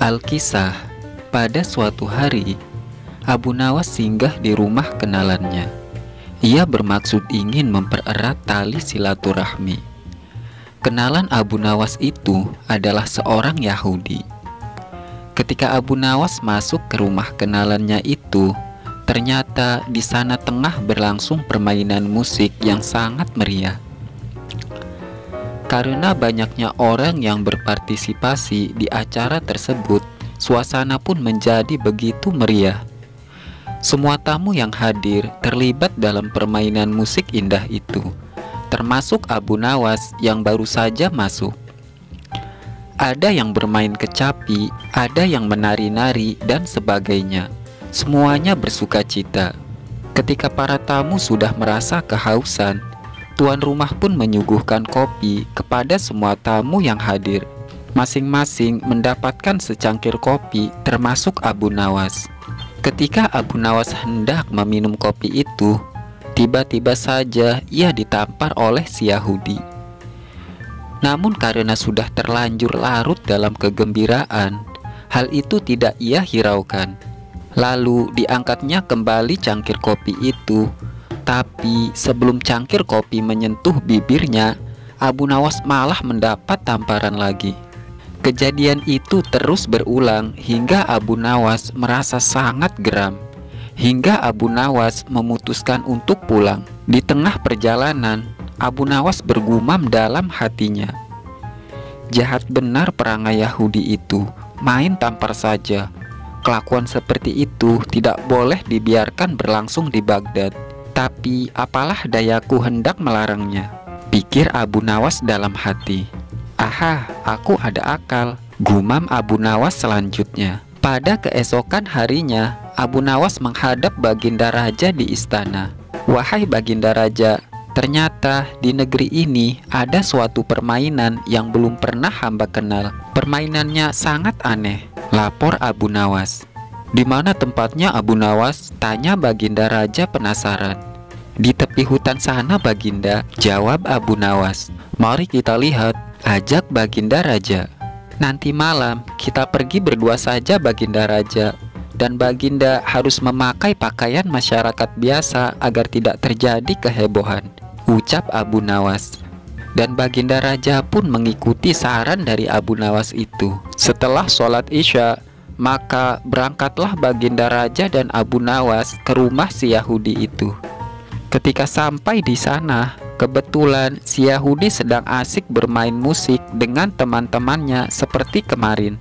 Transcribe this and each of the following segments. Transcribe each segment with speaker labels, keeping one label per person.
Speaker 1: Alkisah, pada suatu hari, Abu Nawas singgah di rumah kenalannya. Ia bermaksud ingin mempererat tali silaturahmi. Kenalan Abu Nawas itu adalah seorang Yahudi. Ketika Abu Nawas masuk ke rumah kenalannya itu, ternyata di sana tengah berlangsung permainan musik yang sangat meriah. Karena banyaknya orang yang berpartisipasi di acara tersebut, suasana pun menjadi begitu meriah. Semua tamu yang hadir terlibat dalam permainan musik indah itu, termasuk Abu Nawas yang baru saja masuk. Ada yang bermain kecapi, ada yang menari-nari, dan sebagainya. Semuanya bersukacita. Ketika para tamu sudah merasa kehausan, tuan rumah pun menyuguhkan kopi kepada semua tamu yang hadir. Masing-masing mendapatkan secangkir kopi, termasuk Abu Nawas. Ketika Abu Nawas hendak meminum kopi itu, tiba-tiba saja ia ditampar oleh si Yahudi. Namun karena sudah terlanjur larut dalam kegembiraan, hal itu tidak ia hiraukan. Lalu diangkatnya kembali cangkir kopi itu. Tapi sebelum cangkir kopi menyentuh bibirnya, Abu Nawas malah mendapat tamparan lagi. Kejadian itu terus berulang hingga Abu Nawas merasa sangat geram. Hingga Abu Nawas memutuskan untuk pulang. Di tengah perjalanan, Abu Nawas bergumam dalam hatinya, "Jahat benar perangai Yahudi itu, main tampar saja. Kelakuan seperti itu tidak boleh dibiarkan berlangsung di Baghdad. Tapi apalah dayaku hendak melarangnya," pikir Abu Nawas dalam hati. "Aha, aku ada akal," gumam Abu Nawas selanjutnya. Pada keesokan harinya, Abu Nawas menghadap Baginda Raja di istana. "Wahai Baginda Raja, ternyata di negeri ini ada suatu permainan yang belum pernah hamba kenal. Permainannya sangat aneh," lapor Abu Nawas. "Di mana tempatnya, Abu Nawas?" tanya Baginda Raja penasaran. "Di tepi hutan sana, Baginda," jawab Abu Nawas. "Mari kita lihat," ajak Baginda Raja. "Nanti malam kita pergi berdua saja, Baginda Raja. Dan Baginda harus memakai pakaian masyarakat biasa agar tidak terjadi kehebohan," ucap Abu Nawas. Dan Baginda Raja pun mengikuti saran dari Abu Nawas itu. Setelah sholat Isya, maka berangkatlah Baginda Raja dan Abu Nawas ke rumah si Yahudi itu. Ketika sampai di sana, kebetulan si Yahudi sedang asik bermain musik dengan teman-temannya seperti kemarin.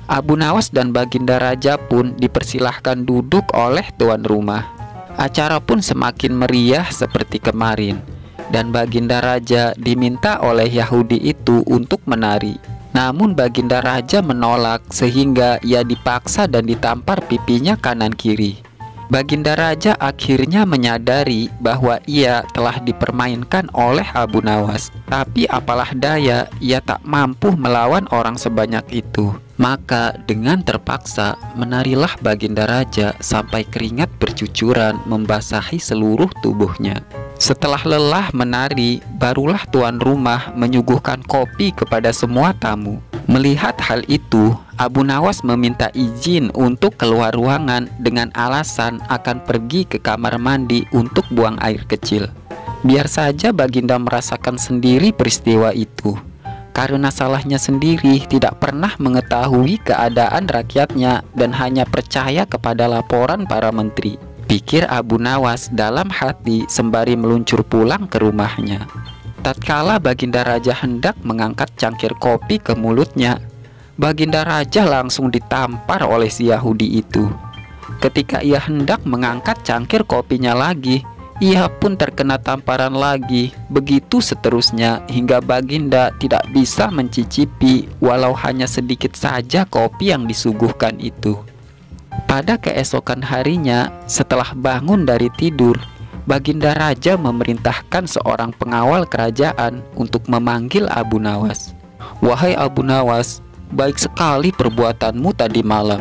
Speaker 1: Abu Nawas dan Baginda Raja pun dipersilahkan duduk oleh tuan rumah. Acara pun semakin meriah seperti kemarin, dan Baginda Raja diminta oleh Yahudi itu untuk menari. Namun Baginda Raja menolak sehingga ia dipaksa dan ditampar pipinya kanan kiri. Baginda Raja akhirnya menyadari bahwa ia telah dipermainkan oleh Abu Nawas. Tapi apalah daya, ia tak mampu melawan orang sebanyak itu. Maka dengan terpaksa menarilah Baginda Raja sampai keringat bercucuran membasahi seluruh tubuhnya. Setelah lelah menari, barulah tuan rumah menyuguhkan kopi kepada semua tamu. Melihat hal itu, Abu Nawas meminta izin untuk keluar ruangan dengan alasan akan pergi ke kamar mandi untuk buang air kecil. Biar saja Baginda merasakan sendiri peristiwa itu. Karena salahnya sendiri tidak pernah mengetahui keadaan rakyatnya dan hanya percaya kepada laporan para menteri, pikir Abu Nawas dalam hati sembari meluncur pulang ke rumahnya. Tatkala Baginda Raja hendak mengangkat cangkir kopi ke mulutnya, Baginda Raja langsung ditampar oleh si Yahudi itu. Ketika ia hendak mengangkat cangkir kopinya lagi, ia pun terkena tamparan lagi. Begitu seterusnya hingga Baginda tidak bisa mencicipi walau hanya sedikit saja kopi yang disuguhkan itu. Pada keesokan harinya, setelah bangun dari tidur, Baginda Raja memerintahkan seorang pengawal kerajaan untuk memanggil Abu Nawas. "Wahai Abu Nawas, baik sekali perbuatanmu tadi malam.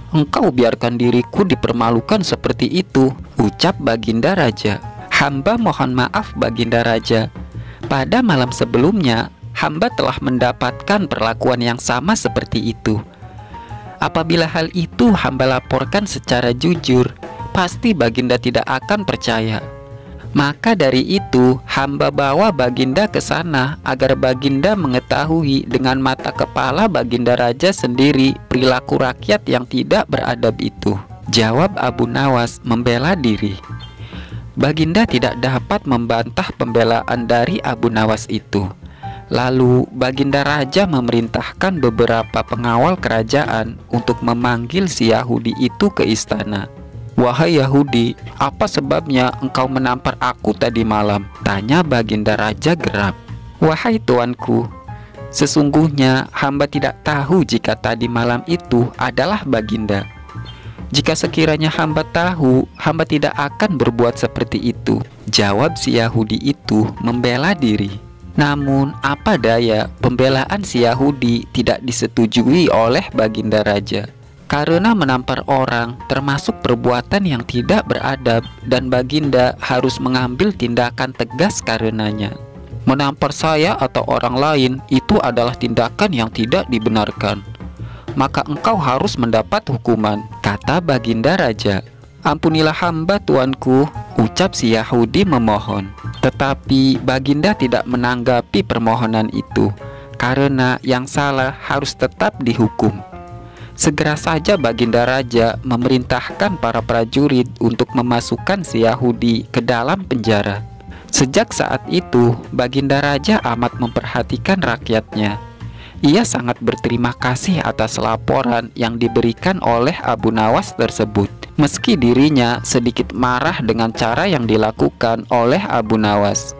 Speaker 1: Engkau biarkan diriku dipermalukan seperti itu," ucap Baginda Raja. "Hamba mohon maaf, Baginda Raja. Pada malam sebelumnya, hamba telah mendapatkan perlakuan yang sama seperti itu. Apabila hal itu hamba laporkan secara jujur, pasti Baginda tidak akan percaya. Maka dari itu, hamba bawa Baginda ke sana agar Baginda mengetahui dengan mata kepala Baginda Raja sendiri perilaku rakyat yang tidak beradab itu. Jawab Abu Nawas membela diri. Baginda tidak dapat membantah pembelaan dari Abu Nawas itu. Lalu Baginda Raja memerintahkan beberapa pengawal kerajaan untuk memanggil si Yahudi itu ke istana. "Wahai Yahudi, apa sebabnya engkau menampar aku tadi malam?" tanya Baginda Raja geram. "Wahai tuanku, sesungguhnya hamba tidak tahu jika tadi malam itu adalah Baginda. Jika sekiranya hamba tahu, hamba tidak akan berbuat seperti itu," jawab si Yahudi itu membela diri. Namun apa daya, pembelaan si Yahudi tidak disetujui oleh Baginda Raja. Karena menampar orang termasuk perbuatan yang tidak beradab dan Baginda harus mengambil tindakan tegas karenanya. "Menampar saya atau orang lain itu adalah tindakan yang tidak dibenarkan. Maka engkau harus mendapat hukuman," kata Baginda Raja. "Ampunilah hamba tuanku," ucap si Yahudi memohon. Tetapi Baginda tidak menanggapi permohonan itu, karena yang salah harus tetap dihukum. Segera saja Baginda Raja memerintahkan para prajurit untuk memasukkan si Yahudi ke dalam penjara. Sejak saat itu, Baginda Raja amat memperhatikan rakyatnya. Ia sangat berterima kasih atas laporan yang diberikan oleh Abu Nawas tersebut, meski dirinya sedikit marah dengan cara yang dilakukan oleh Abu Nawas.